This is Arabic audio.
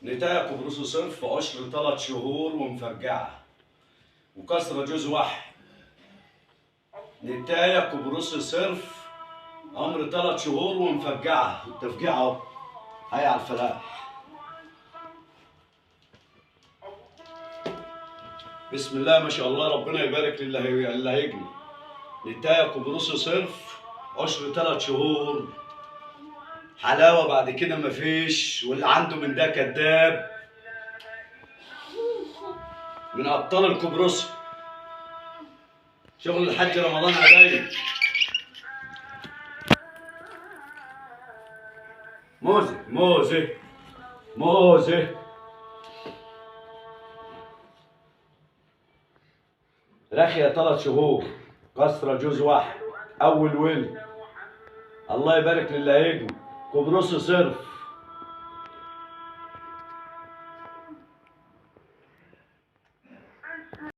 نتاية قبرص صرف عشر 3 شهور ومفرجعة وكسرة جوز واحد. نتاية قبرص صرف عمر 3 شهور ومفرجعة، التفجيع اهو. هيا على الفلاح. بسم الله ما شاء الله، ربنا يبارك للي هيجني. نتاية قبرص صرف عشر 3 شهور، حلاوة بعد كده مفيش، واللي عنده من ده كداب. من أبطال القبرص، شغل الحاج رمضان علي. موزة موزة موزة. رخية 3 شهور، كسرة جوز واحد، أول ولد. الله يبارك للي هيجني. قبرص صرف.